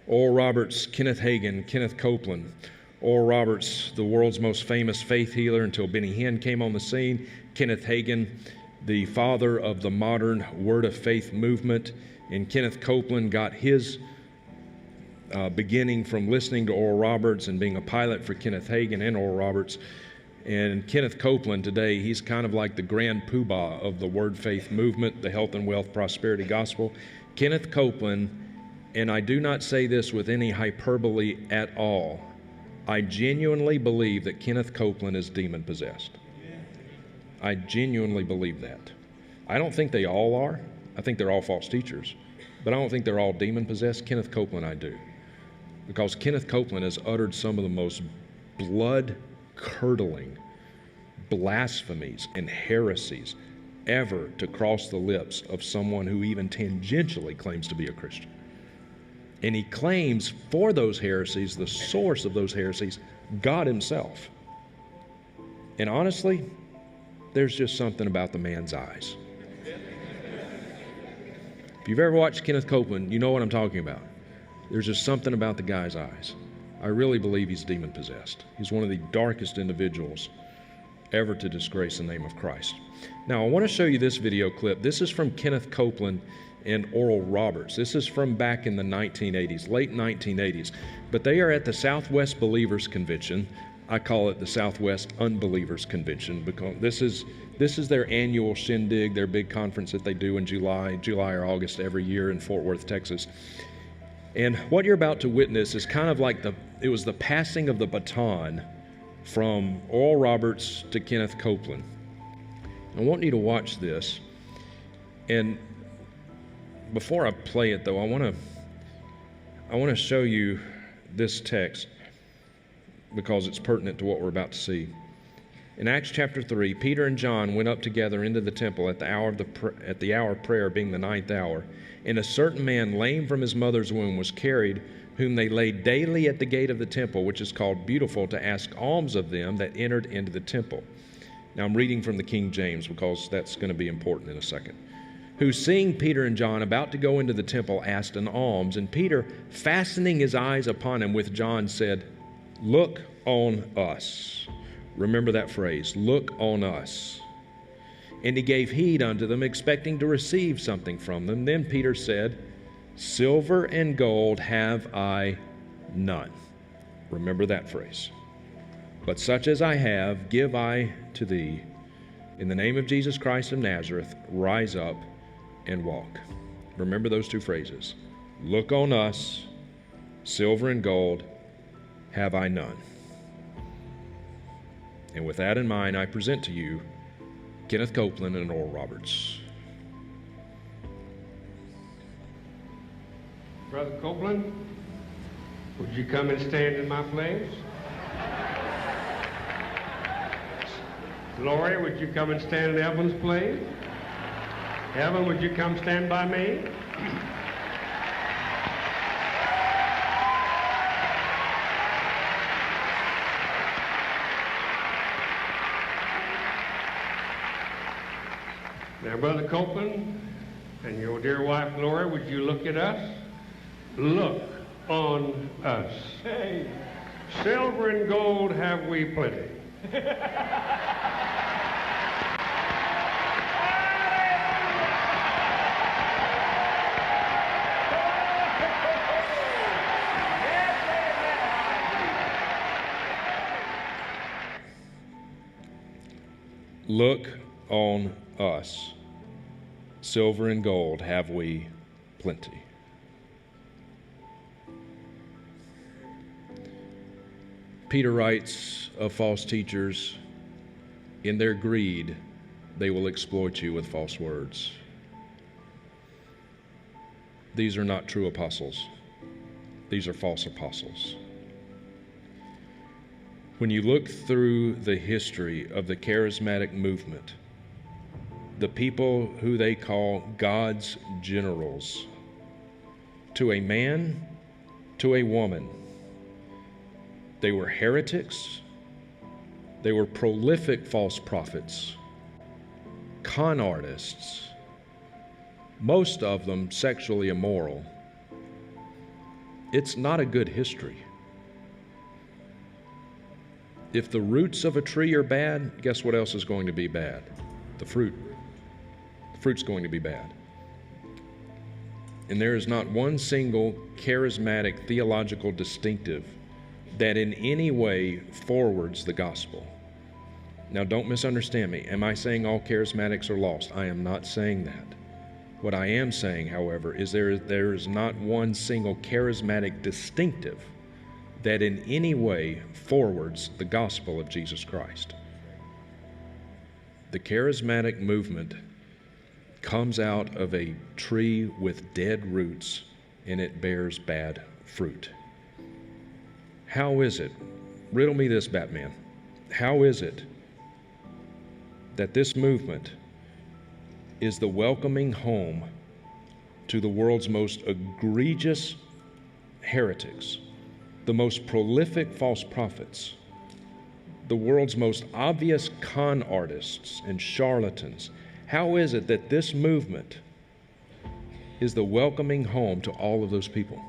Oral Roberts, Kenneth Hagin, Kenneth Copeland. Oral Roberts, the world's most famous faith healer until Benny Hinn came on the scene. Kenneth Hagin, the father of the modern Word of Faith movement. And Kenneth Copeland got his beginning from listening to Oral Roberts and being a pilot for Kenneth Hagin and Oral Roberts. And Kenneth Copeland today, he's kind of like the grand poobah of the Word Faith movement, the health and wealth prosperity gospel. Kenneth Copeland, and I do not say this with any hyperbole at all, I genuinely believe that Kenneth Copeland is demon-possessed. I genuinely believe that. I don't think they all are. I think they're all false teachers. But I don't think they're all demon-possessed. Kenneth Copeland, I do. Because Kenneth Copeland has uttered some of the most blood-curdling blasphemies and heresies ever to cross the lips of someone who even tangentially claims to be a Christian. And he claims for those heresies, the source of those heresies, God himself. And honestly, there's just something about the man's eyes. If you've ever watched Kenneth Copeland, you know what I'm talking about. There's just something about the guy's eyes. I really believe he's demon-possessed. He's one of the darkest individuals ever to disgrace the name of Christ. Now, I want to show you this video clip. This is from Kenneth Copeland and Oral Roberts. This is from back in the 1980s, late 1980s. But they are at the Southwest Believers Convention. I call it the Southwest Unbelievers Convention because this is their annual shindig, their big conference that they do in July or August every year in Fort Worth, Texas. And what you're about to witness is kind of like it was the passing of the baton from Oral Roberts to Kenneth Copeland. I want you to watch this. And before I play it, though, I want to show you this text because it's pertinent to what we're about to see. In Acts chapter 3, Peter and John went up together into the temple at the hour of prayer, being the 9th hour. And a certain man, lame from his mother's womb, was carried, whom they laid daily at the gate of the temple, which is called Beautiful, to ask alms of them that entered into the temple. Now I'm reading from the King James because that's going to be important in a second. Who, seeing Peter and John about to go into the temple, asked an alms. And Peter, fastening his eyes upon him with John, said, "Look on us." Remember that phrase, "Look on us." And he gave heed unto them, expecting to receive something from them. Then Peter said, "Silver and gold have I none." Remember that phrase. "But such as I have, give I to thee. In the name of Jesus Christ of Nazareth, rise up and walk." Remember those two phrases. Look on us, silver and gold have I none. And with that in mind, I present to you Kenneth Copeland and Oral Roberts. Brother Copeland, would you come and stand in my place? Glory, would you come and stand in Evan's place? Evan, would you come stand by me? Now, Brother Copeland and your dear wife, Gloria, would you look at us? Look on us. Hey. Silver and gold have we plenty. Look on us. Silver and gold have we plenty. Peter writes of false teachers, in their greed, they will exploit you with false words. These are not true apostles. These are false apostles. When you look through the history of the charismatic movement, the people who they call God's generals, to a man, to a woman, they were heretics, they were prolific false prophets, con artists, most of them sexually immoral, It's not a good history. If the roots of a tree are bad, guess what else is going to be bad? The fruit. The fruit's going to be bad. And there is not one single charismatic theological distinctive that in any way forwards the gospel. Now, don't misunderstand me. Am I saying all charismatics are lost? I am not saying that. What I am saying, however, is there is not one single charismatic distinctive that in any way forwards the gospel of Jesus Christ. The charismatic movement comes out of a tree with dead roots, and it bears bad fruit. How is it? Riddle me this, Batman. How is it that this movement is the welcoming home to the world's most egregious heretics, the most prolific false prophets, the world's most obvious con artists and charlatans? How is it that this movement is the welcoming home to all of those people?